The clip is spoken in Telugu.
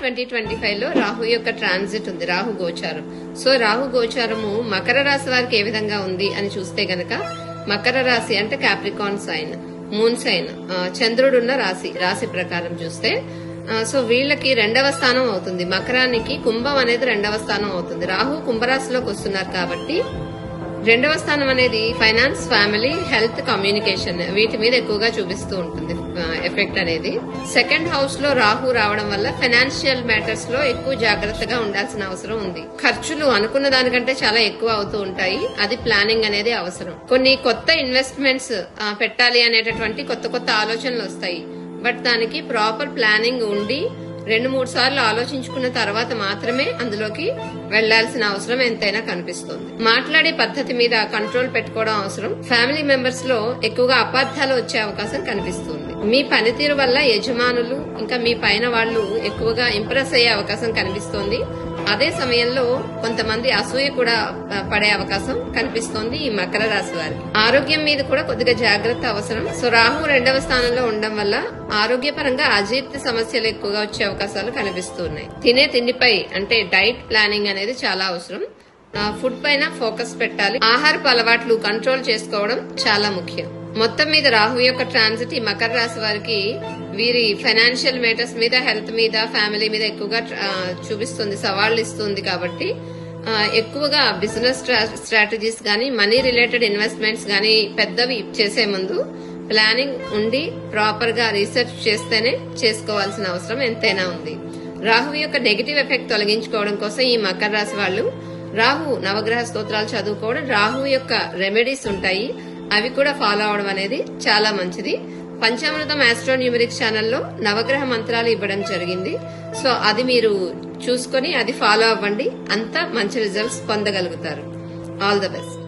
2025 లో రాహు యొక్క ట్రాన్సిట్ ఉంది, రాహు గోచారం. సో రాహు గోచారము మకర రాశి వారికి ఏ విధంగా ఉంది అని చూస్తే గనక, మకర రాశి అంటే క్యాప్రికాన్ సైన్, మూన్ సైన్, చంద్రుడున్న రాశి ప్రకారం చూస్తే సో వీళ్ళకి 2వ స్థానం అవుతుంది. మకరానికి కుంభం అనేది 2వ స్థానం అవుతుంది. రాహు కుంభరాశిలోకి వస్తున్నారు కాబట్టి 2వ స్థానం అనేది ఫైనాన్స్, ఫ్యామిలీ, హెల్త్, కమ్యూనికేషన్ వీటి మీద ఎక్కువగా చూపిస్తూ ఉంటుంది ఎఫెక్ట్ అనేది. 2nd హౌస్ లో రాహు రావడం వల్ల ఫైనాన్షియల్ మ్యాటర్స్ లో ఎక్కువ జాగ్రత్తగా ఉండాల్సిన అవసరం ఉంది. ఖర్చులు అనుకున్న దానికంటే చాలా ఎక్కువ అవుతూ ఉంటాయి. అది ప్లానింగ్ అనేది అవసరం. కొన్ని కొత్త ఇన్వెస్ట్మెంట్స్ పెట్టాలి అనేటటువంటి కొత్త ఆలోచనలు వస్తాయి. బట్ దానికి ప్రాపర్ ప్లానింగ్ ఉండి 2-3 సార్లు ఆలోచించుకున్న తర్వాత మాత్రమే అందులోకి వెళ్లాల్సిన అవసరం ఎంతైనా కనిపిస్తుంది. మాట్లాడే పద్ధతి మీద కంట్రోల్ పెట్టుకోవడం అవసరం. ఫ్యామిలీ మెంబర్స్ లో ఎక్కువగా అపార్థాలు వచ్చే అవకాశం కనిపిస్తుంది. మీ పనితీరు వల్ల యజమానులు ఇంకా మీ పైన వాళ్ళు ఎక్కువగా ఇంప్రెస్ అయ్యే అవకాశం కనిపిస్తోంది. అదే సమయంలో కొంతమంది అసూయ కూడా పడే అవకాశం కనిపిస్తోంది ఈ మకర రాశి వారికి. ఆరోగ్యం మీద కూడా కొద్దిగా జాగ్రత్త అవసరం. సో రాహు 2వ స్థానంలో ఉండడం వల్ల ఆరోగ్యపరంగా అజీర్తి సమస్యలు ఎక్కువగా వచ్చే అవకాశాలు కనిపిస్తున్నాయి. తినే తిండిపై అంటే డైట్ ప్లానింగ్ అనేది చాలా అవసరం. ఫుడ్ పైన ఫోకస్ పెట్టాలి. ఆహారపు అలవాట్లు కంట్రోల్ చేసుకోవడం చాలా ముఖ్యం. మొత్తం మీద రాహు యొక్క ట్రాన్సిట్ ఈ మకర రాశి వారికి వీరి ఫైనాన్షియల్ మేటర్స్ మీద, హెల్త్ మీద, ఫ్యామిలీ మీద ఎక్కువగా చూపిస్తుంది, సవాళ్లు ఇస్తుంది. కాబట్టి ఎక్కువగా బిజినెస్ స్ట్రాటజీస్ గానీ, మనీ రిలేటెడ్ ఇన్వెస్ట్మెంట్స్ గానీ పెద్దవి చేసే ముందు ప్లానింగ్ ఉండి ప్రాపర్ గా రీసెర్చ్ చేస్తేనే చేసుకోవాల్సిన అవసరం ఎంతైనా ఉంది. రాహు యొక్క నెగిటివ్ ఎఫెక్ట్ తొలగించుకోవడం కోసం ఈ మకర రాశి వాళ్ళు రాహు నవగ్రహ స్తోత్రాలు చదువుకోవడం, రాహు యొక్క రెమెడీస్ ఉంటాయి, అవి కూడా ఫాలో అవడం అనేది చాలా మంచిది. పంచామృతం ఆస్ట్రోన్యూమరిక్స్ ఛానల్లో నవగ్రహ మంత్రాలు ఇవ్వడం జరిగింది. సో అది మీరు చూసుకొని అది ఫాలో అవ్వండి. అంతా మంచి రిజల్ట్స్ పొందగలుగుతారు. All the best.